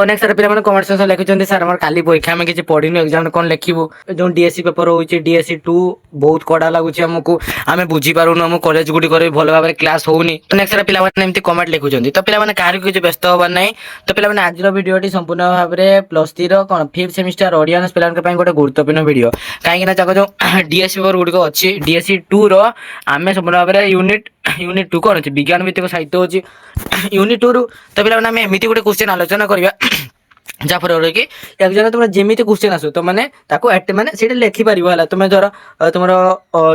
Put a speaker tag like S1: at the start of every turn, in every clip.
S1: ଅନେକ ସାରା ପିଲାମାନେ comment section ଲେଖୁଛନ୍ତି ସାର୍ ଆମର କାଲି ପରୀକ୍ଷା ଆମେ କିଛି ପଢିନୁ ଏକ୍ସାମ କଣ ଲେଖିବୁ ଯୋଉ ଡିଏସସି ପେପର ହଉଛି ଡିଏସସି 2 ବହୁତ କଡା ଲାଗୁଛି ଆମକୁ ଆମେ ବୁଝିପାରୁନୁ ଆମ କଲେଜ ଗୁଡିକରେ ଭଲ ଭାବରେ କ୍ଲାସ ହଉନି ଅନେକ ସାରା ପିଲାମାନେ ଏମିତି କମେଣ୍ଟ ଲେଖୁଛନ୍ତି ତ ପିଲାମାନେ କାହାକୁ କିଛି ବ୍ୟସ୍ତ ହବାର ନାହିଁ ତ ପିଲାମାନେ ଆଜିର ଭିଡିଓଟି ସମ୍ପୂର୍ଣ୍ଣ ଭାବରେ +3 ର କଣ 5th ସେମିଷ୍ଟାର ଅଡିଆନ୍ସ ପିଲାଙ୍କ ପାଇଁ ଗୋଟେ ଗୁରୁତ୍ୱପୂର୍ଣ୍ଣ ଭିଡିଓ କାହିଁକି ନା ତାଙ୍କ ଯୋଉ ଡିଏସସି ପେପର ଗୁଡିକ ଅଛି ଡିଏସସି 2 ର ଆମେ ସମ୍ପୂର୍ଣ୍ଣ ଭାବରେ यूनिट 2 कौन अच्छे विज्ञान भित्तिक साहित्य होची यूनिट 2 रु तो पिला माने एमिति गोटे क्वेश्चन आलोचना करिया जाफर कि एग्जाम तुम जेमिति क्वेश्चन आसु तो माने ताको माने सेटा लेखि परिबो हला तुमे धर तुमर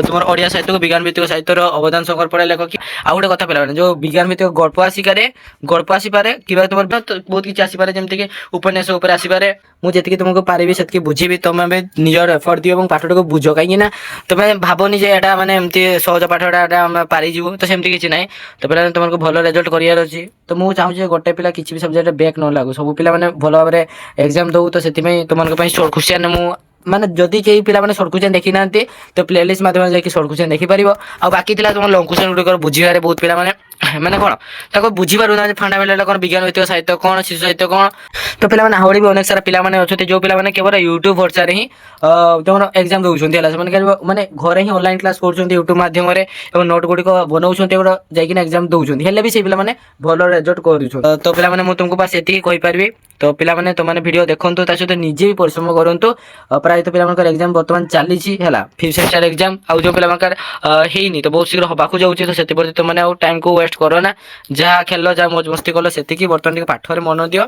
S1: तुमर ओडिया साहित्य को विज्ञान भित्तिक साहित्य रो अवदान संकर पड़े लेख कि आ गोटे कथा पिला माने जो विज्ञान भित्तिक गल्प आसी पारे किबा तुमर बहुत किछ आसी पारे जेमति कि उपन्यास ऊपर आसी पारे मु जेतिकी तुमको पारिबी सेतिकी बुझीबी तुमे बे निजर एफर्ट दियो এবং पाठटको बुझो काई ना तुमे भाबोनी जे एटा माने एमति सहज पाठटा एटा हम पारि जीवो तो सेमति किछ नाही तो पिला तुमको भलो रिजल्ट करियार अछि तो मु चाहू जे गोटे पिला किछ भी सब्जेक्ट बैक न लागो सब पिला माने भलो भाबरे एग्जाम दउ तो सेति तुमको पई शॉर्ट क्वेश्चन मु माने जदि केही पिला माने शॉर्ट क्वेश्चन देखि नांती तो प्लेलिस्ट माध्यम जाकि शॉर्ट क्वेश्चन देखि परिबो आ बाकी तिला तुम लॉन्ग क्वेश्चन गुडी कर बुझिबारे बहुत पिला माने माने कोन ताको बुझी पारु ना फंडामेंटल कोन विज्ञान भित्तिक साहित्य कोन शिशु साहित्य कोन तो पिला माने आवडी भी अनेक सारा पिला माने अछते जो पिला माने केवल YouTube वर्षा रे ही तुमर एग्जाम दउछन्ती हला माने घरे ही ऑनलाइन क्लास करछन्ती YouTube माध्यम रे एवं नोट गुडी को बनाउछन्ती एगो जाकि एग्जाम दउछन्ती हेले भी से पिला माने भलो रिजल्ट करूछ तो पिला माने मु तुमको पास एति कहि परबी तो पिला माने तो माने वीडियो देखंतु ता सहित निजे भी परिश्रम करंतु प्राय तो पिला मानकर एग्जाम वर्तमान चली छी हला 5th सेमेस्टर एग्जाम आ जो पिला मानकर हेनी तो बहुत शीघ्र हबाकू जाउची तो सेति पर तो माने आ टाइम को वेस्ट करो ना जहाँ खेल जहाँ मौज मस्ती कल से बर्तमान पाठर मन दियो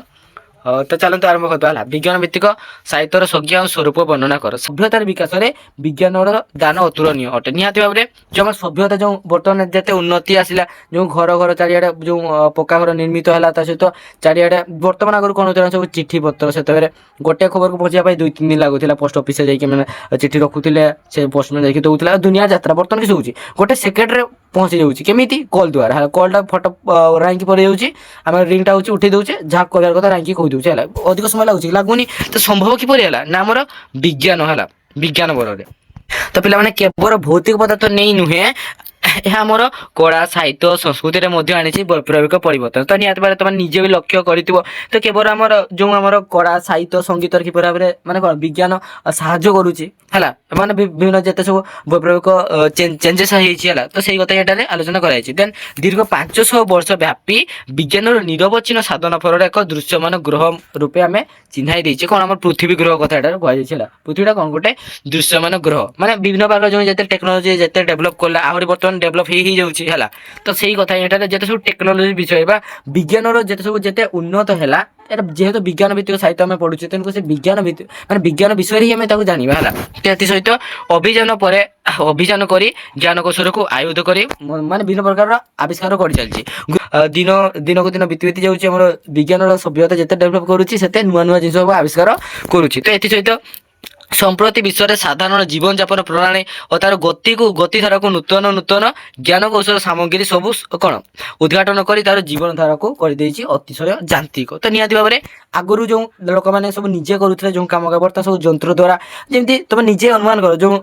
S1: तो चलते आरंभ करवा विज्ञान भित्तिक साहित्यर संज्ञा और स्वरूप वर्णना कर सभ्यतार विकास में विज्ञान दान अतुलनीय अटे निहाती भाव में जो आम सभ्यता जो बर्तमान जिते उन्नति आसला जो घर घर चारिआडे जो पक्का घर निर्मित है सहित चारिआडे बर्तमान आगुरी कौन होता सब चिठी पत्र से गोटे खबर को पहुंचा 2-3 दिन लगुला पोस्ट ऑफिस जाकि चिठी रखुले से पोस्टमैन जाकि दौला दुनिया यात्रा बर्तमान किस होची गोटे सेकेंड पहुंची जाऊँगी केमी कल द्वारा कलटा फटो रैंक पड़ जाऊँगी आम रिंगटा हूँ उठे दौचे जहाँ कह कथा रैंक कही दूचे अधिक समय लगुनि तो संभव किपर है ना आमर विज्ञान है विज्ञान बल तो पे केवल भौतिक पदार्थ नहीं नुहे आमर कला साहित्य संस्कृति आनी वैप्लविक परिवर्तन तो निहत भाव तुम निजे भी लक्ष्य कर तो केवल आमर जो आमर कला साहित्य संगीत किपर भाव में माने कौन विज्ञान साहाଯ୍य करुच्ची है माने विभिन्न जिते सब वैप्लविक चेंजेस है तो सही कथा ये आलोचना कराई देन दीर्घ 500 वर्ष व्यापी विज्ञान निरवच्छिन्न साधन फल एक दृश्यमान ग्रह रूपे आम चिन्हाई देचे कौन आम पृथ्वी ग्रह कथा कहला पृथ्वीटा कौन गोटे दृश्यमान ग्रह माने विभिन्न प्रकार जो टेक्नोलोजी जिते डेभलप कला आहरी बर्तमान डेभलप ही जाउची हला तो सही कथा एटारे जेते सब टेक्नोलोजी विषय बा विज्ञान रो जेते सब जेते उन्नत हैला एटा जेहेतु विज्ञान भित्तिक साहित्य हम पढुचे तेनको से विज्ञान भित्तिक माने विज्ञान विषय ही हम ताको जानिबा हला तेति सहित अभियान परे अभियान करी ज्ञान कौशल को आयुध करी माने विभिन्न प्रकार आविष्कार कर चलची दिन दिन को दिन बीती बीती जाउची हमर विज्ञान रो सभ्यता जेते डेभलप करूची सेते नुवा नुवा जिंस आविष्कार करूची तो एति सहित संप्रति विश्व में साधारण जीवन यापन प्रणाली और तार गति को गतिधारा को नूतन नूतन ज्ञान कौशल सामग्री सब कौन उद्घाटन कर तार जीवन धारा को अतिशय यांत्रिक तो निहती भाव में आगुरी जो लोक मैंने सब निजे करुले जो कम बर्तमान सब जंत्र द्वारा जमी तुम निजे अनुमान कर जो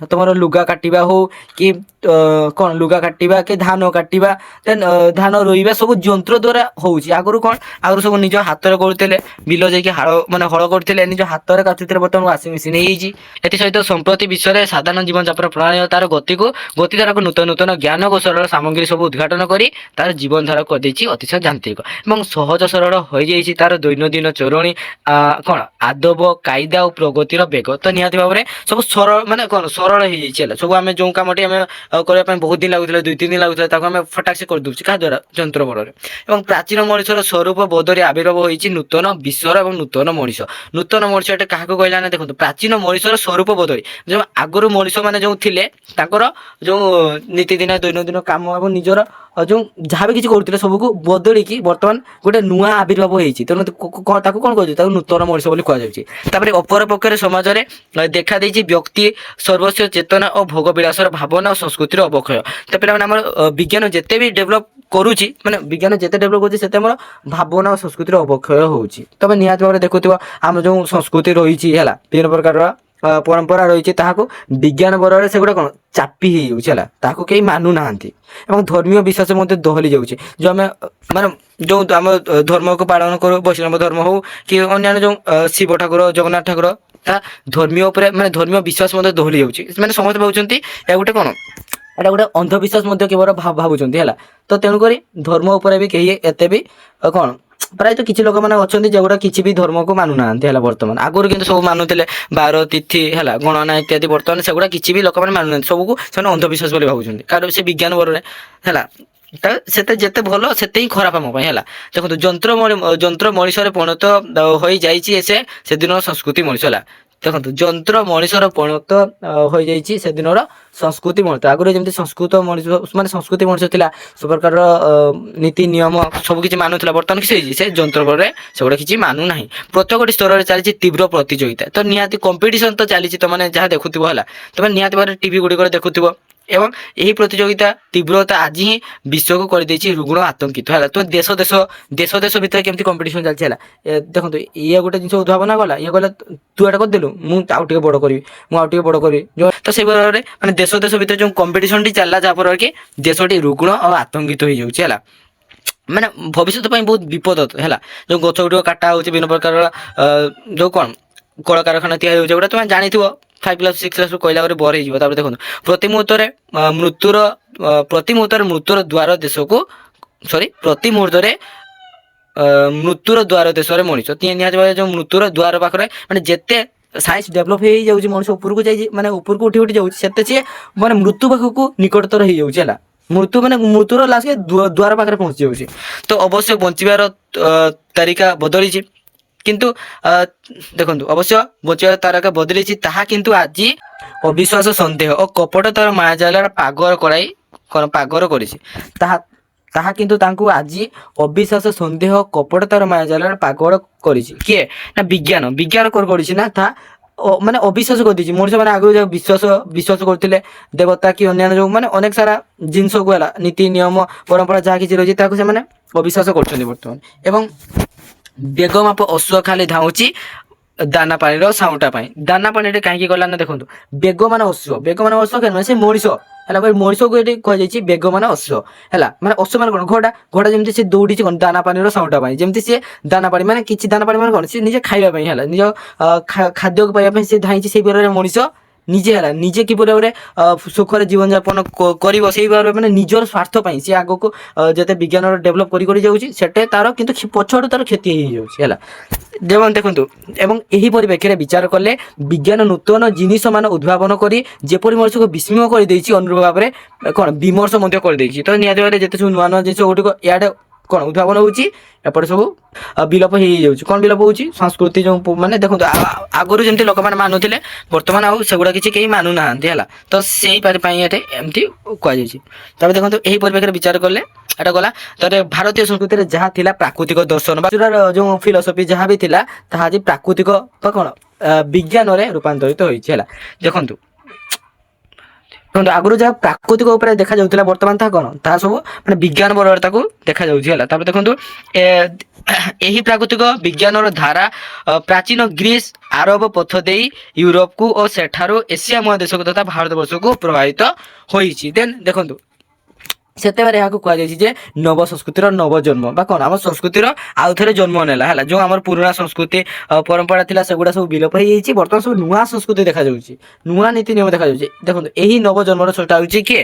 S1: तुम लुगा काटा हो कि कौन लुगा काटा कि धान काटा देन धान रोईबा सब जंत्र द्वारा होउची आगुरी कौन आगुरी सब निज हाथ में करुले बिल जाकि हल माने हल करते निज हाथ में काटुले बर्तमान वाशिंग मेसिन सहित संप्रति विश्व में साधारण जीवन यापन प्रणाली तार गति को गतिधारा को नूतन नूतन ज्ञान कौशल सामग्री सब उद्घाटन कर तार जीवन धारा कर अतिशय यांत्रिक और सहज सरल हो जाए तार दैनंदिन चरणी कौन आदब कायदा और प्रगतिर बेग तो निहती भाव में सब सरल माने कौन सरल हो जाए सब आम जो कमटी आम करने बहुत दिन लगुला 2-3 दिन लगुला आम फटाक से कर दूसरे क्या द्वारा जंत्र बल और प्राचीन मनुष्यर स्वरूप बदली आविर्भाव होती नूतन विश्वर और नूतन नूतन मनुष्य क्या कहला ना देखो प्राचीन मनुष्यर स्वरूप बदली जो आगुरी मनुष्य मैंने जो थे जो नीतिदिन दैनंदिन कम और निजर जो जहाँ भी किसी करुले सबको बदलिकी बर्तमान गोटे नुआ आविर्भाव होती तेणु कौन कह नूतन मनुष्य बोली कहते अपर पक्षे समाज में देखा देती व्यक्ति सर्वस्व चेतना और भोग विलासर भावना और संस्कृतिर अवक्षय तो पे विज्ञान जिते भी डेभलप करुच्ची माने विज्ञान जिते डेभलप कर भावना और संस्कृतिर अवक्षय होती तब निहत भाव में देखुव आम जो संस्कृति रही है विभिन्न प्रकार ପରମ୍ପରା ରହିଛି ତାହାକୁ ବିଜ୍ଞାନ ବଳରେ ସେଗୁଡ଼ା କ'ଣ ଚାପି ହେଇଯାଉଛି ହେଲା, ତାହାକୁ କେହି ମାନୁନାହାନ୍ତି ଏବଂ ଧର୍ମୀୟ ବିଶ୍ୱାସ ମଧ୍ୟ ଦହଲି ଯାଉଛି। ଯେଉଁ ଆମେ ମାନେ ଯେଉଁ ଆମ ଧର୍ମକୁ ପାଳନ କରୁ, ବୈଷ୍ଣବ ଧର୍ମ ହଉ କି ଅନ୍ୟାନ୍ୟ ଯେଉଁ ଶିବ ଠାକୁର ଜଗନ୍ନାଥ ଠାକୁର, ତାହା ଧର୍ମୀୟ ଉପରେ ମାନେ ଧର୍ମୀୟ ବିଶ୍ୱାସ ମଧ୍ୟ ଦହଲି ଯାଉଛି। ମାନେ ସମସ୍ତେ ଭାବୁଛନ୍ତି ଏହା ଗୋଟେ କ'ଣ, ଏଇଟା ଗୋଟେ ଅନ୍ଧବିଶ୍ୱାସ ମଧ୍ୟ କେବଳ ଭାବୁଛନ୍ତି ହେଲା। ତ ତେଣୁକରି ଧର୍ମ ଉପରେ ବି କେହି ଏତେ ବି କ'ଣ ପ୍ରାୟତଃ କିଛି ଲୋକମାନେ ଅଛନ୍ତି ଯେଉଁଗୁଡ଼ା କିଛି ବି ଧର୍ମକୁ ମାନୁନାହାନ୍ତି ହେଲା ବର୍ତ୍ତମାନ। ଆଗରୁ କିନ୍ତୁ ସବୁ ମାନୁଥିଲେ, ବାର ତିଥି ହେଲା ଗଣନା ଇତ୍ୟାଦି, ବର୍ତ୍ତମାନ ସେଗୁଡ଼ା କିଛି ବି ଲୋକମାନେ ମାନୁନାହାନ୍ତି, ସବୁକୁ ସେମାନେ ଅନ୍ଧବିଶ୍ୱାସ ବୋଲି ଭାବୁଛନ୍ତି, କାରଣ ସେ ବିଜ୍ଞାନ ବଳରେ ହେଲା। ସେତେ ଯେତେ ଭଲ ସେତେ ହିଁ ଖରାପ ଆମ ପାଇଁ ହେଲା। ଦେଖନ୍ତୁ ଯନ୍ତ୍ର ମଣିଷରେ ପରିଣତ ହୋଇଯାଇଛି ସେଦିନର ସଂସ୍କୃତି ମଣିଷ ହେଲା। ଦେଖନ୍ତୁ ଯନ୍ତ୍ର ମଣିଷର ପରିଣତ ହୋଇଯାଇଛି ସେଦିନର ସଂସ୍କୃତି ମଣିଷ। ଆଗରୁ ଯେମିତି ସଂସ୍କୃତ ମଣିଷ ମାନେ ସଂସ୍କୃତି ମଣିଷ ଥିଲା, ସବୁ ପ୍ରକାରର ନୀତି ନିୟମ ସବୁ କିଛି ମାନୁଥିଲା, ବର୍ତ୍ତମାନ କିଛି ହେଇଛି ସେ ଯନ୍ତ୍ର ବଳରେ ସେଗୁଡ଼ା କିଛି ମାନୁନାହିଁ। ପ୍ରତ୍ୟେକଟି ସ୍ତରରେ ଚାଲିଛି ତୀବ୍ର ପ୍ରତିଯୋଗିତା, ତ ନିହାତି କମ୍ପିଟିସନ ତ ଚାଲିଛି, ତମାନେ ଯାହା ଦେଖୁଥିବ ହେଲା, ତମେ ନିହାତି ଭାବରେ ଟିଭି ଗୁଡ଼ିକରେ ଦେଖୁଥିବ। ଏବଂ ଏହି ପ୍ରତିଯୋଗିତା ତୀବ୍ରତା ଆଜି ହିଁ ବିଶ୍ୱକୁ କରିଦେଇଛି ରୁଗ୍ଣ ଆତଙ୍କିତ ହେଲା। ତ ଦେଶ ଭିତରେ କେମିତି କମ୍ପିଟିସନ ଚାଲିଛି ହେଲା। ଦେଖନ୍ତୁ ଇଏ ଗୋଟେ ଜିନିଷ ଉଦ୍ଭାବନ ଗଲା, ଇଏ କହିଲା ତୁ ଏଇଟା କରିଦେଲୁ, ମୁଁ ଆଉ ଟିକେ ବଡ଼ କରିବି, ମୁଁ ଆଉ ଟିକେ ବଡ଼ କରିବି। ତ ସେଇଭଳରେ ମାନେ ଦେଶ ଭିତରେ ଯେଉଁ କମ୍ପିଟିସନଟି ଚାଲିଲା, ଯାହାଫଳରେ କି ଦେଶଟି ରୁଗ୍ଣ ଆଉ ଆତଙ୍କିତ ହେଇଯାଉଛି ହେଲା। ମାନେ ଭବିଷ୍ୟତ ପାଇଁ ବହୁତ ବିପଦ ହେଲା। ଯେଉଁ ଗଛ ଗୁଡ଼ିକ କାଟା ହେଉଛି, ବିଭିନ୍ନ ପ୍ରକାର ଯେଉଁ କ'ଣ କଳକାରଖାନା ତିଆରି ହେଉଛି, ଏଗୁଡ଼ା ତୁମେ ଜାଣିଥିବ, 5 କ୍ଲାସ୍ 6 କ୍ଲାସ୍ରୁ କହିଲା ପରେ ବର ହେଇଯିବ। ତାପରେ ଦେଖନ୍ତୁ ପ୍ରତି ମୁହୂର୍ତ୍ତରେ ମୃତ୍ୟୁର ଦ୍ୱାର ଦେଶରେ ମଣିଷ ନିହାତି ଭାବରେ ଯେଉଁ ମୃତ୍ୟୁର ଦ୍ୱାର ପାଖରେ ମାନେ ଯେତେ ସାଇନ୍ସ ଡେଭଲପ ହେଇଯାଉଛି, ମଣିଷ ଉପରକୁ ଯାଇ ମାନେ ଉପରକୁ ଉଠି ଯାଉଛି, ସେତେ ସିଏ ମାନେ ମୃତ୍ୟୁ ପାଖକୁ ନିକଟତର ହେଇଯାଉଛି ହେଲା। ମୃତ୍ୟୁର ଲାଷ୍ଟ ଦ୍ୱାର ପାଖରେ ପହଞ୍ଚି ଯାଉଛି। ତ ଅବଶ୍ୟ ବଞ୍ଚିବାର ତାରିକା ବଦଳିଛି, କିନ୍ତୁ ଦେଖନ୍ତୁ ଅବଶ୍ୟ ବଞ୍ଚିବାର ତାରିକା ବଦଳିଛି, ତାହା କିନ୍ତୁ ଆଜି ଅବିଶ୍ୱାସ, ସନ୍ଦେହ ଓ କପଟତାର ମାୟାଜାଲର ପାଗର କରିଛି। ତାହା କିନ୍ତୁ ତାଙ୍କୁ ଆଜି ଅବିଶ୍ୱାସ, ସନ୍ଦେହ, କପଟତାର ମାୟାଜାଲର ପାଗଳ କରିଛି। କିଏ ନା ବିଜ୍ଞାନ କରିଛି ନା, ତାହା ମାନେ ଅବିଶ୍ୱାସ କରିଦେଇଛି। ମଣିଷ ମାନେ ଆଗରୁ ଯୋଉ ବିଶ୍ୱାସ କରୁଥିଲେ ଦେବତା କି ଅନ୍ୟାନ୍ୟ ଯୋଉ ମାନେ ଅନେକ ସାରା ଜିନିଷକୁ ହେଲା, ନୀତି ନିୟମ ପରମ୍ପରା ଯାହା କିଛି ରହିଛି ତାକୁ ସେମାନେ ଅବିଶ୍ୱାସ କରୁଛନ୍ତି ବର୍ତ୍ତମାନ। ଏବଂ ବେଗ ମାପ ଅଶ୍ୱ ଖାଲି ଧାଉଁଛି ଦାନା ପାଣିର ସାଉଁଟା ପାଇଁ। ଦାନା ପାଣିରେ କାହିଁକି ଗଲା ନା, ଦେଖନ୍ତୁ ବେଗ ମାନେ ଅଶ୍ୱ କେମିତି ସେ ମଣିଷ ହେଲା, ମଣିଷକୁ ଏଠି କୁହାଯାଇଛି ବେଗ ମାନେ ଅଶ୍ୱ ହେଲା। ମାନେ ଅଶ୍ୱ ମାନେ କ'ଣ, ଘୋଡ଼ା ଯେମିତି ସେ ଦୌଡ଼ିଛି କ'ଣ ଦାନା ପାଣିର ସାଉଁଟା ପାଇଁ, ଯେମିତି ସିଏ ଦାନା ପାଣି ମାନେ କିଛି ଦାନା ପାଣି ମାନେ କ'ଣ, ସେ ନିଜେ ଖାଇବା ପାଇଁ ହେଲା, ନିଜ ଖାଦ୍ୟକୁ ପାଇବା ପାଇଁ ସେ ଧାଇଁଛି। ସେଇ ଭାବରେ ମଣିଷ ନିଜେ କିପରି ଭାବରେ ସୁଖରେ ଜୀବନଯାପନ କରିବ, ସେଇ ଭାବରେ ମାନେ ନିଜର ସ୍ୱାର୍ଥ ପାଇଁ ସେ ଆଗକୁ ଯେତେ ବିଜ୍ଞାନର ଡେଭଲପ କରି ଯାଉଛି, ସେଟେ ତାର କିନ୍ତୁ ପଛଆଡ଼ୁ ତାର କ୍ଷତି ହେଇଯାଉଛି ହେଲା। ଯେମন ଦେଖନ୍ତୁ ଏବଂ ଏହି ପରିପ୍ରେକ୍ଷୀରେ ବିଚାର କଲେ ବିଜ୍ଞାନ ନୂତନ ଜିନିଷ ମାନ ଉଦ୍ଭାବନ କରି ଯେପରି ମଣିଷକୁ ବିସ୍ମୟ କରିଦେଇଛି, ଅନୁରୂପ ଭାବରେ କ'ଣ ବିମର୍ଷ ମଧ୍ୟ କରିଦେଇଛି। ତ ନିହାତି ଭାବରେ ଯେତେ ସବୁ ନୂଆ ଜିନିଷ ଗୁଡ଼ିକ ଇଆଡ଼େ କ'ଣ ଉଦ୍ଭାବନ ହେଉଛି, ଏପଟେ ସବୁ ବିଲୋପ ହେଇଯାଉଛି। କ'ଣ ବିଲୋପ ହେଉଛି, ସଂସ୍କୃତି ଯେଉଁ ମାନେ ଦେଖନ୍ତୁ ଆଗରୁ ଯେମିତି ଲୋକମାନେ ମାନୁଥିଲେ, ବର୍ତ୍ତମାନ ଆଉ ସେଗୁଡ଼ା କିଛି କେହି ମାନୁନାହାନ୍ତି ହେଲା। ତ ସେଇ ପାଇଁ ଏଠି ଏମିତି କୁହାଯାଇଛି। ତାପରେ ଦେଖନ୍ତୁ ଏହି ପରିପ୍ରେକ୍ଷୀରେ ବିଚାର କଲେ ଏଟା ଗଲା। ତାପରେ ଭାରତୀୟ ସଂସ୍କୃତିରେ ଯାହା ଥିଲା ପ୍ରାକୃତିକ ଦର୍ଶନ ବା ଯେଉଁ ଫିଲୋସଫି ଯାହା ବି ଥିଲା, ତାହା ଆଜି ପ୍ରାକୃତିକ ବା କ'ଣ ବିଜ୍ଞାନରେ ରୂପାନ୍ତରିତ ହୋଇଛି ହେଲା। ଦେଖନ୍ତୁ ଆଗରୁ ଯାହା ପ୍ରାକୃତିକ ଉପରେ ଦେଖାଯାଉଥିଲା, ବର୍ତ୍ତମାନ ତାହା କ'ଣ, ତାହା ସବୁ ମାନେ ବିଜ୍ଞାନ ବଳରେ ତାକୁ ଦେଖାଯାଉଛି ହେଲା। ତାପରେ ଦେଖନ୍ତୁ ଏହି ପ୍ରାକୃତିକ ବିଜ୍ଞାନର ଧାରା ପ୍ରାଚୀନ ଗ୍ରୀସ ଆରବ ପଥ ଦେଇ ୟୁରୋପକୁ ଓ ସେଠାରୁ ଏସିଆ ମହାଦେଶକୁ ତଥା ଭାରତ ବର୍ଷକୁ ପ୍ରଭାବିତ ହୋଇଛି। ଦେନ୍ ଦେଖନ୍ତୁ ସେତେବେଳେ ଏହାକୁ କୁହାଯାଇଛି ଯେ ନବ ସଂସ୍କୃତିର ନବ ଜନ୍ମ ବା କ'ଣ ଆମ ସଂସ୍କୃତିର ଆଉ ଥରେ ଜନ୍ମ ନେଲା ହେଲା। ଯେଉଁ ଆମର ପୁରୁଣା ସଂସ୍କୃତି ପରମ୍ପରା ଥିଲା, ସେଗୁଡ଼ା ସବୁ ବିଲୋପ ହେଇଯାଇଛି। ବର୍ତ୍ତମାନ ସବୁ ନୂଆ ସଂସ୍କୃତି ଦେଖାଯାଉଛି, ନୂଆ ନୀତି ନିୟମ ଦେଖାଯାଉଛି। ଦେଖନ୍ତୁ ଏହି ନବ ଜନ୍ମର ସୃଷ୍ଟି ହେଉଛି କିଏ,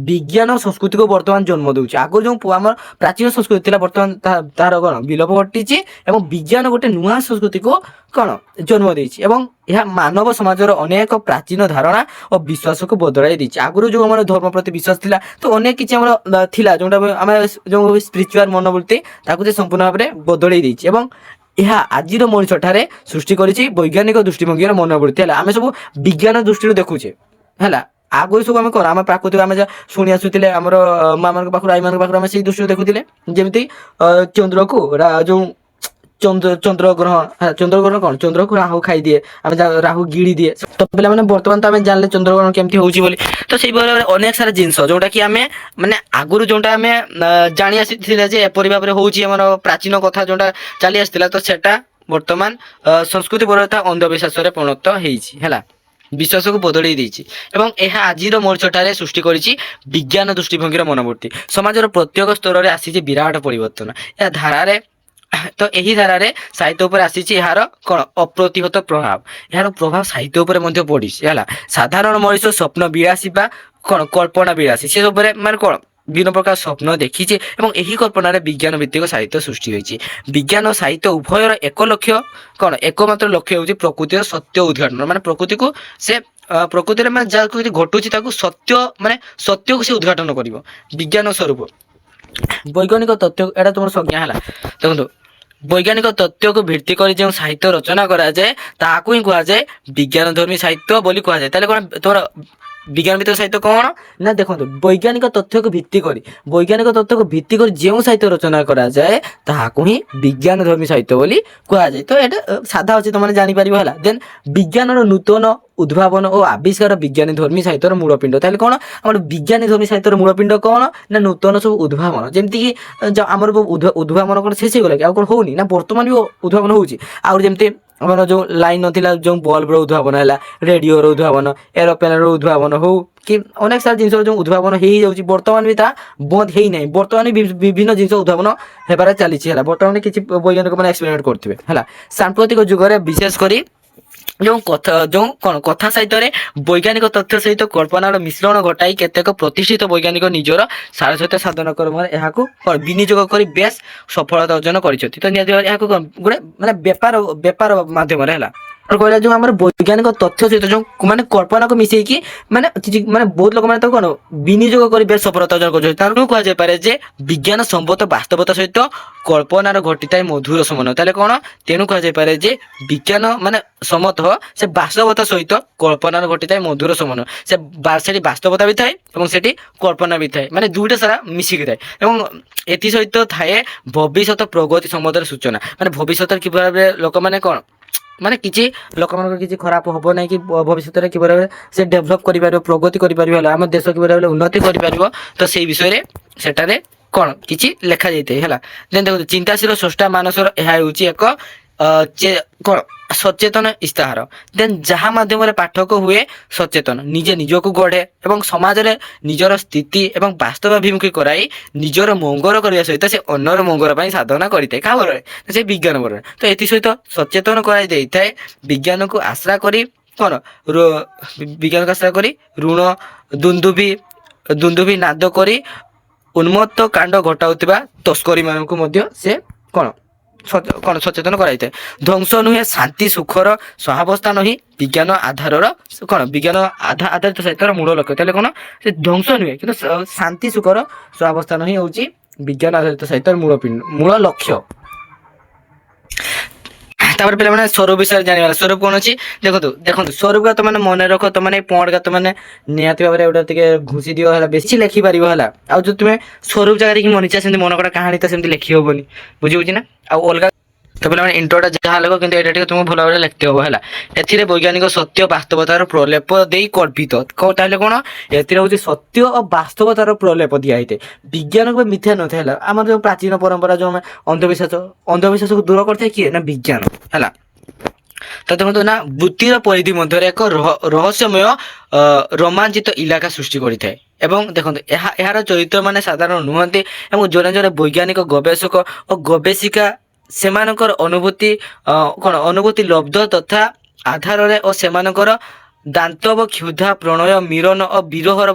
S1: ବିଜ୍ଞାନ ସଂସ୍କୃତିକୁ ବର୍ତ୍ତମାନ ଜନ୍ମ ଦେଉଛି। ଆଗରୁ ଯେଉଁ ଆମର ପ୍ରାଚୀନ ସଂସ୍କୃତି ଥିଲା, ବର୍ତ୍ତମାନ ତାହାର କ'ଣ ବିଲୋପ ଘଟିଛି ଏବଂ ବିଜ୍ଞାନ ଗୋଟେ ନୂଆ ସଂସ୍କୃତିକୁ କ'ଣ ଜନ୍ମ ଦେଇଛି। ଏବଂ ଏହା ମାନବ ସମାଜର ଅନେକ ପ୍ରାଚୀନ ଧାରଣା ଓ ବିଶ୍ୱାସକୁ ବଦଳାଇ ଦେଇଛି। ଆଗରୁ ଯେଉଁ ଆମର ଧର୍ମ ପ୍ରତି ବିଶ୍ୱାସ ଥିଲା, ତ ଅନେକ କିଛି ଆମର ଥିଲା ଯେଉଁଟା ଆମେ ଯେଉଁ ସ୍ପିରିଚୁଆଲ ମନୋବୃତ୍ତି, ତାକୁ ସେ ସମ୍ପୂର୍ଣ୍ଣ ଭାବରେ ବଦଳାଇ ଦେଇଛି। ଏବଂ ଏହା ଆଜିର ମଣିଷ ଠାରେ ସୃଷ୍ଟି କରିଛି ବୈଜ୍ଞାନିକ ଦୃଷ୍ଟିଭଙ୍ଗୀର ମନୋବୃତ୍ତି ହେଲା। ଆମେ ସବୁ ବିଜ୍ଞାନ ଦୃଷ୍ଟିରୁ ଦେଖୁଛେ ହେଲା। ଆଗରୁ ସବୁ ଆମେ କ'ଣ ଆମ ପ୍ରାକୃତିକ ଆମେ ଯାହା ଶୁଣି ଆସୁଥିଲେ, ଆମର ମା'ମାନଙ୍କ ପାଖରୁ ଆଈମାନଙ୍କ ପାଖରୁ ଆମେ ସେଇ ଦୃଷ୍ଟିରୁ ଦେଖୁଥିଲେ। ଯେମିତି ଚନ୍ଦ୍ରକୁ ଯେଉଁ ଚନ୍ଦ୍ରଗ୍ରହଣ କ'ଣ, ଚନ୍ଦ୍ରକୁ ରାହୁ ଖାଇଦିଏ, ଆମେ ରାହୁ ଗିଳି ଦିଏ। ତ ପିଲାମାନେ ବର୍ତ୍ତମାନ ତ ଆମେ ଜାଣିଲେ ଚନ୍ଦ୍ରଗ୍ରହଣ କେମିତି ହେଉଛି ବୋଲି। ତ ସେଇଭଳି ଅନେକ ସାରା ଜିନିଷ ଯୋଉଟା କି ଆମେ ମାନେ ଆଗରୁ ଯୋଉଟା ଆମେ ଜାଣି ଆସିଥିଲେ ଯେ ଏପରି ଭାବରେ ହେଉଛି, ଆମର ପ୍ରାଚୀନ କଥା ଯୋଉଟା ଚାଲି ଆସିଥିଲା, ତ ସେଟା ବର୍ତ୍ତମାନ ସଂସ୍କୃତି ବରତା ଅନ୍ଧବିଶ୍ୱାସରେ ପରିଣତ ହେଇଛି ହେଲା, ବିଶ୍ୱାସକୁ ବଦଳେଇ ଦେଇଛି ଏବଂ ଏହା ଆଜିର ମୋର୍ଚ୍ଚଟାରେ ସୃଷ୍ଟି କରିଛି ବିଜ୍ଞାନ ଦୃଷ୍ଟିଭଙ୍ଗୀର ମନୋବୃତ୍ତି। ସମାଜର ପ୍ରତ୍ୟେକ ସ୍ତରରେ ଆସିଛି ବିରାଟ ପରିବର୍ତ୍ତନ। ଏହା ଧାରାରେ ତ ଏହି ଧାରାରେ ସାହିତ୍ୟ ଉପରେ ଆସିଛି ଏହାର କ'ଣ ଅପ୍ରତିହତ ପ୍ରଭାବ। ଏହାର ପ୍ରଭାବ ସାହିତ୍ୟ ଉପରେ ମଧ୍ୟ ପଡ଼ିଛି ହେଲା। ସାଧାରଣ ମଣିଷ ସ୍ୱପ୍ନ ବିଳାସୀ ବା କ'ଣ କଳ୍ପନା ବିଳାସୀ ସେ ଉପରେ ମାନେ କ'ଣ ବିଭିନ୍ନ ପ୍ରକାର ସ୍ୱପ୍ନ ଦେଖିଛି ଏବଂ ଏହି କଳ୍ପନାରେ ବିଜ୍ଞାନ ଭିତ୍ତିକ ସାହିତ୍ୟ ସୃଷ୍ଟି ହୋଇଛି। ବିଜ୍ଞାନ ଓ ସାହିତ୍ୟ ଉଭୟର ଏକ ଲକ୍ଷ୍ୟ କ'ଣ ଏକମାତ୍ର ଲକ୍ଷ୍ୟ ହେଉଛି ପ୍ରକୃତିର ସତ୍ୟ ଉଦ୍ଘାଟନ, ମାନେ ପ୍ରକୃତିକୁ ସେ ପ୍ରକୃତିରେ ମାନେ ଯାହା କିଛି ଘଟୁଛି ତାକୁ ସତ୍ୟ ମାନେ ସତ୍ୟକୁ ସେ ଉଦ୍ଘାଟନ କରିବ। ବିଜ୍ଞାନ ସ୍ୱରୂପ ବୈଜ୍ଞାନିକ ତଥ୍ୟ ଏଇଟା ତୁମର ସଂଜ୍ଞା ହେଲା। ଦେଖନ୍ତୁ ବୈଜ୍ଞାନିକ ତଥ୍ୟକୁ ଭିତ୍ତି କରି ଯେଉଁ ସାହିତ୍ୟ ରଚନା କରାଯାଏ ତାହାକୁ ହିଁ କୁହାଯାଏ ବିଜ୍ଞାନ ଧର୍ମୀ ସାହିତ୍ୟ ବୋଲି କୁହାଯାଏ। ତାହେଲେ କ'ଣ ତମର ବିଜ୍ଞାନ ଭିତ୍ତିକ ସାହିତ୍ୟ କ'ଣ ନା ଦେଖନ୍ତୁ ବୈଜ୍ଞାନିକ ତଥ୍ୟକୁ ଭିତ୍ତି କରି ଯେଉଁ ସାହିତ୍ୟ ରଚନା କରାଯାଏ ତାହାକୁ ହିଁ ବିଜ୍ଞାନ ଧର୍ମୀ ସାହିତ୍ୟ ବୋଲି କୁହାଯାଏ। ତ ଏଇଟା ସାଧା ଅଛି ତମାନେ ଜାଣିପାରିବ ହେଲା। ଦେନ୍ ବିଜ୍ଞାନର ନୂତନ ଉଦ୍ଭାବନ ଓ ଆବିଷ୍କାର ବିଜ୍ଞାନୀ ଧର୍ମୀ ସାହିତ୍ୟର ମୂଳପିଣ୍ଡ। ତାହେଲେ କ'ଣ ଆମର ବିଜ୍ଞାନୀ ଧର୍ମୀ ସାହିତ୍ୟର ମୂଳପିଣ୍ଡ କ'ଣ ନା ନୂତନ ସବୁ ଉଦ୍ଭାବନ, ଯେମିତିକି ଆମର ଉଦ୍ଭାବନ କ'ଣ ଶେଷ ହେଇଗଲା କି ଆଉ କ'ଣ ହଉନି ନା ବର୍ତ୍ତମାନ ବି ଉଦ୍ଭାବନ ହଉଛି। ଆଉ ଯେମିତି ଆମର ଯେଉଁ ଲାଇନ୍ ନଥିଲା ଯେଉଁ ବଲ୍ବର ଉଦ୍ଭାବନ ହେଲା, ରେଡ଼ିଓର ଉଦ୍ଭାବନ, ଏରୋପ୍ଲେନ୍ର ଉଦ୍ଭାବନ ହଉ କି ଅନେକ ସାରା ଜିନିଷର ଯେଉଁ ଉଦ୍ଭାବନ ହେଇଯାଉଛି ବର୍ତ୍ତମାନ ବି ତାହା ବନ୍ଦ ହେଇନାହିଁ। ବର୍ତ୍ତମାନ ବିଭିନ୍ନ ଜିନିଷ ଉଦ୍ଭାବନ ହେବାରେ ଚାଲିଛି ହେଲା। ବର୍ତ୍ତମାନ କିଛି ବୈଜ୍ଞାନିକ ମାନେ ଏକ୍ସପେରିମେଣ୍ଟ କରୁଥିବେ ହେଲା। ସାମ୍ପ୍ରତିକ ଯୁଗରେ ବିଶେଷ କରି ଯେଉଁ କଥା ସାହିତ୍ୟରେ ବୈଜ୍ଞାନିକ ତଥ୍ୟ ସହିତ କଳ୍ପନାର ମିଶ୍ରଣ ଘଟାଇ କେତେକ ପ୍ରତିଷ୍ଠିତ ବୈଜ୍ଞାନିକ ନିଜର ସାରସ୍ୱତ ସାଧନ କର୍ମରେ ଏହାକୁ ବିନିଯୋଗ କରି ବେଶ ସଫଳତା ଅର୍ଜନ କରିଛନ୍ତି। ତ ନିହାତି ଭାବରେ ଏହାକୁ ଗୋଟେ ମାନେ ବେପାର ମାଧ୍ୟମରେ ହେଲା କହିଲା ଯେଉଁ ଆମର ବୈଜ୍ଞାନିକ ତଥ୍ୟ ସହିତ ଯେଉଁ ମାନେ କଳ୍ପନାକୁ ମିଶେଇକି ମାନେ କିଛି ମାନେ ବହୁତ ଲୋକମାନେ ତାକୁ କ'ଣ ବିନିଯୋଗ କରି ବେଶ ସଫଳତା ଅର୍ଜନ କରୁଛନ୍ତି। ତାକୁ କୁହାଯାଇପାରେ ଯେ ବିଜ୍ଞାନ ସମ୍ମତ ବାସ୍ତବତା ସହିତ କଳ୍ପନାର ଘଟିଥାଏ ମଧୁର ସମନ୍ୱୟ। ତାହେଲେ କ'ଣ ତେଣୁ କୁହାଯାଇପାରେ ଯେ ବିଜ୍ଞାନ ମାନେ ସମ୍ମତ ସେ ବାସ୍ତବତା ସହିତ କଳ୍ପନାର ଘଟିଥାଏ ମଧୁର ସମନ୍ୱୟ। ସେଠି ବାସ୍ତବତା ବି ଥାଏ ଏବଂ ସେଠି କଳ୍ପନା ବି ଥାଏ, ମାନେ ଦୁଇଟା ସାରା ମିଶିକି ଥାଏ ଏବଂ ଏଥିସହିତ ଥାଏ ଭବିଷ୍ୟତ ପ୍ରଗତି ସମ୍ବନ୍ଧରେ ସୂଚନା। ମାନେ ଭବିଷ୍ୟତରେ କିଭଳି ଭାବରେ ଲୋକମାନେ କ'ଣ ମାନେ କିଛି ଲୋକମାନଙ୍କର କିଛି ଖରାପ ହବ ନାହିଁ କି ଭବିଷ୍ୟତରେ କିଭଳି ଭାବରେ ସେ ଡେଭଲପ୍ କରିପାରିବ, ପ୍ରଗତି କରିପାରିବ ହେଲା, ଆମ ଦେଶ କିଭଳି ଭାବରେ ଉନ୍ନତି କରିପାରିବ, ତ ସେଇ ବିଷୟରେ ସେଠାରେ କ'ଣ କିଛି ଲେଖାଯାଇଥାଏ ହେଲା। ଦେନ୍ ଦେଖନ୍ତୁ ଚିନ୍ତାଶୀଳ ସ୍ରଷ୍ଟା ମାନସର ଏହା ହେଉଛି ଏକ କ'ଣ ସଚେତନ ଇସ୍ତାହାର। ଦେନ୍ ଯାହା ମାଧ୍ୟମରେ ପାଠକ ହୁଏ ସଚେତନ, ନିଜେ ନିଜକୁ ଗଢ଼େ ଏବଂ ସମାଜରେ ନିଜର ସ୍ଥିତି ଏବଂ ବାସ୍ତବାଭିମୁଖୀ କରାଇ ନିଜର ମଙ୍ଗଳ କରିବା ସହିତ ସେ ଅନ୍ୟର ମଙ୍ଗଳ ପାଇଁ ସାଧନା କରିଥାଏ। କାହା ବଳରେ ସେ ବିଜ୍ଞାନ ବଳରେ। ତ ଏଥିସହିତ ସଚେତନ କରାଇ ଦେଇଥାଏ ବିଜ୍ଞାନକୁ ଆଶ୍ରା କରି କ'ଣ ବିଜ୍ଞାନକୁ ଆଶ୍ରା କରି ଋଣ ଦୁନ୍ଦୁଭି ନାଦ କରି ଉନ୍ମତ୍ତ କାଣ୍ଡ ଘଟାଉଥିବା ତସ୍କରୀମାନଙ୍କୁ ମଧ୍ୟ ସେ କ'ଣ ସଚେତନ କରାଇଥାଏ। ଧ୍ୱଂସ ନୁହେଁ ଶାନ୍ତି ସୁଖର ସହାବସ୍ଥାନ ହିଁ ବିଜ୍ଞାନ ଆଧାରର କ'ଣ ବିଜ୍ଞାନ ଆଧାରିତ ସାହିତ୍ୟର ମୂଳ ଲକ୍ଷ୍ୟ। ତାହେଲେ କ'ଣ ସେ ଧ୍ୱଂସ ନୁହେଁ କିନ୍ତୁ ଶାନ୍ତି ସୁଖର ସହାବସ୍ଥାନ ହିଁ ହେଉଛି ବିଜ୍ଞାନ ଆଧାରିତ ସାହିତ୍ୟର ମୂଳ ଲକ୍ଷ୍ୟ। ତାପରେ ପିଲାମାନେ ସ୍ୱରୂପ ବିଷୟରେ ଜାଣିବା। ସ୍ୱରୂପ କ'ଣ ଅଛି ଦେଖନ୍ତୁ ସ୍ୱରୂପ ଗାତ ମାନେ ମନେ ରଖ, ତମାନେ ପଏଣ୍ଟ ଗାତ ମାନେ ନିହାତି ଭାବରେ ଗୋଟେ ଟିକେ ଘୁଷି ଦିଅ ହେଲା, ବେଶୀ ଲେଖିପାରିବ ହେଲା। ଆଉ ଯଦି ତୁମେ ସ୍ୱରୂପ ଜାଗାରେ କି ମନିଚା ସେମିତି ମନେ କର କାହାଣୀ ତ ସେମିତି ଲେଖି ହବନି, ବୁଝି ହଉଛି ନା। ଆଉ ଅଲଗା ତ ପିଲାମାନେ ଇଣ୍ଟ୍ରୋଟା ଯାହା ଲେଖ କିନ୍ତୁ ଏଇଟା ଟିକେ ତୁମକୁ ଭଲ ଭାବରେ ଲେଖତେ ହବ ହେଲା। ଏଥିରେ ବୈଜ୍ଞାନିକ ସତ୍ୟ ବାସ୍ତବତାର ପ୍ରଲେପ ଦେଇ କଳ୍ପିତ। ତାହେଲେ କ'ଣ ଏଥିରେ ହେଉଛି ସତ୍ୟ ଓ ବାସ୍ତବତାର ପ୍ରଲେପ ଦିଆ ହେଇଥାଏ। ବିଜ୍ଞାନକୁ ମିଥ୍ୟା ନଥାଏ ହେଲା। ଆମର ଯେଉଁ ପ୍ରାଚୀନ ପରମ୍ପରା ଯେଉଁ ଆମେ ଅନ୍ଧବିଶ୍ୱାସକୁ ଦୂର କରିଥାଏ କିଏ ନା ବିଜ୍ଞାନ ହେଲା। ତ ଦେଖନ୍ତୁ ନା ବୃତ୍ତିର ପରିଧି ମଧ୍ୟରେ ଏକ ରହସ୍ୟମୟ ରୋମାଞ୍ଚିତ ଇଲାକା ସୃଷ୍ଟି କରିଥାଏ ଏବଂ ଦେଖନ୍ତୁ ଏହାର ଚରିତ୍ରମାନେ ସାଧାରଣ ନୁହନ୍ତି ଏବଂ ଜଣେ ଜଣେ ବୈଜ୍ଞାନିକ ଗବେଷକ ଓ ଗବେଷିକା ସେମାନଙ୍କର ଅନୁଭୂତି ଲବ୍ଧ ତଥା ଆଧାରରେ ଓ ସେମାନଙ୍କର ଦାନ୍ତବ କ୍ଷୁଧା ପ୍ରଣୟ ମିଳନ ଓ ବିରହର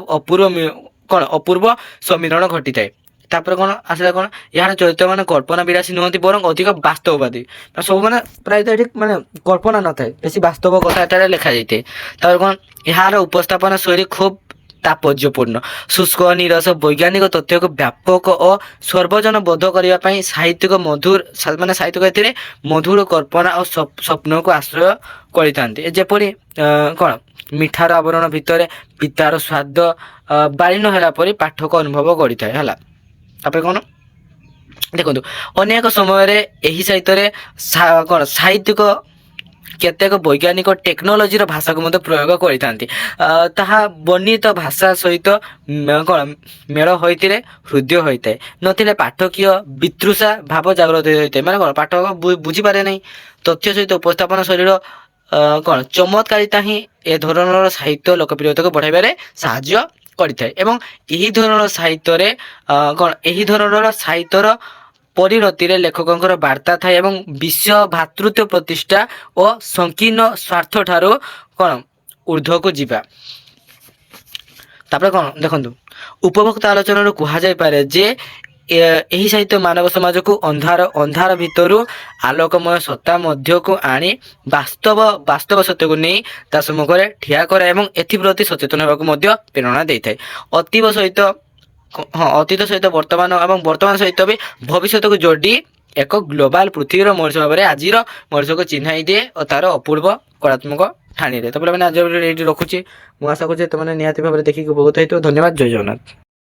S1: ଅପୂର୍ବ ସମ୍ମିଳନ ଘଟିଥାଏ। ତାପରେ କ'ଣ ଆସିଲା କ'ଣ ଏହାର ଚରିତ୍ର ମାନେ କଳ୍ପନା ବିଳାସୀ ନୁହନ୍ତି ବରଂ ଅଧିକ ବାସ୍ତବବାଦୀ। ସବୁ ମାନେ ପ୍ରାୟତଃ ଏଠି ମାନେ କଳ୍ପନା ନଥାଏ, ବେଶୀ ବାସ୍ତବ କଥା ଏଠାରେ ଲେଖାଯାଇଥାଏ। ତାପରେ କ'ଣ ଏହାର ଉପସ୍ଥାପନା ଶୈଳୀ ଖୁବ୍ ତାତ୍ପର୍ଯ୍ୟପୂର୍ଣ୍ଣ ଶୁଷ୍କ ନିରସ ବୈଜ୍ଞାନିକ ତଥ୍ୟକୁ ବ୍ୟାପକ ଓ ସର୍ବଜନବୋଧ କରିବା ପାଇଁ ସାହିତ୍ୟିକ ଏଥିରେ ମଧୁର କଳ୍ପନା ଓ ସ୍ୱପ୍ନକୁ ଆଶ୍ରୟ କରିଥାନ୍ତି। ଯେପରି କ'ଣ ମିଠାର ଆବରଣ ଭିତରେ ପିତାର ସ୍ୱାଦ ବାଳିନ ହେଲା ପରି ପାଠକ ଅନୁଭବ କରିଥାଏ ହେଲା। ତାପରେ କ'ଣ ଦେଖନ୍ତୁ ଅନେକ ସମୟରେ ଏହି ସାହିତ୍ୟରେ କ'ଣ ସାହିତ୍ୟିକ କେତେକ ବୈଜ୍ଞାନିକ ଟେକ୍ନୋଲୋଜିର ଭାଷାକୁ ମଧ୍ୟ ପ୍ରୟୋଗ କରିଥାନ୍ତି। ତାହା ବର୍ଣ୍ଣିତ ଭାଷା ସହିତ କ'ଣ ମେଳ ହୋଇଥିଲେ ହୃଦୟ ହୋଇଥାଏ, ନଥିଲେ ପାଠକୀୟ ବିତୃଷା ଭାବ ଜାଗ୍ରତ ହୋଇଥାଏ। ମାନେ କ'ଣ ପାଠକ ବୁଝିପାରେ ନାହିଁ। ତଥ୍ୟ ସହିତ ଉପସ୍ଥାପନ ଶୈଳୀର କ'ଣ ଚମତ୍କାରିତା ହିଁ ଏ ଧରଣର ସାହିତ୍ୟ ଲୋକପ୍ରିୟତାକୁ ବଢ଼ାଇବାରେ ସାହାଯ୍ୟ କରିଥାଏ। ଏବଂ ଏହି ଧରଣର ସାହିତ୍ୟରେ ଏହି ଧରଣର ସାହିତ୍ୟର ପରିଣତିରେ ଲେଖକଙ୍କର ବାର୍ତ୍ତା ଥାଏ ଏବଂ ବିଶ୍ୱ ଭାତୃତ୍ୱ ପ୍ରତିଷ୍ଠା ଓ ସଂକୀର୍ଣ୍ଣ ସ୍ୱାର୍ଥ ଠାରୁ କ'ଣ ঊର୍ଦ୍ଧ୍ୱକୁ ଯିବା। ତାପରେ କ'ଣ ଦେଖନ୍ତୁ, ଉପଭୋକ୍ତ ଆଲୋଚନାରୁ କୁହାଯାଇପାରେ ଯେ ଏହି ସାହିତ୍ୟ ମାନବ ସମାଜକୁ ଅନ୍ଧାର ଭିତରୁ ଆଲୋକମୟ ସତ୍ତା ମଧ୍ୟକୁ ଆଣି ବାସ୍ତବ ସତ୍ୟକୁ ନେଇ ତା ସମ୍ମୁଖରେ ଠିଆ କରାଏ ଏବଂ ଏଥିପ୍ରତି ସଚେତନ ହେବାକୁ ମଧ୍ୟ ପ୍ରେରଣା ଦେଇଥାଏ। ଅତୀତ ସହିତ ବର୍ତ୍ତମାନ ଏବଂ ବର୍ତ୍ତମାନ ସହିତ ବି ଭବିଷ୍ୟତକୁ ଯୋଡ଼ି ଏକ ଗ୍ଲୋବାଲ ପୃଥିବୀର ମଣିଷ ଭାବରେ ଆଜିର ମଣିଷକୁ ଚିହ୍ନାଇ ଦିଏ ଓ ତାର ଅପୂର୍ବ କଳାତ୍ମକ ଠାଣିରେ। ତ ପିଲାମାନେ ଆଜି ଏଇଠି ରଖୁଛି। ମୁଁ ଆଶା କରୁଛି ତୁମେ ନିହାତି ଭାବରେ ଦେଖିକି ଉପକୃତ ହେଇଥିବ। ଧନ୍ୟବାଦ। ଜୟ ଜଗନ୍ନାଥ।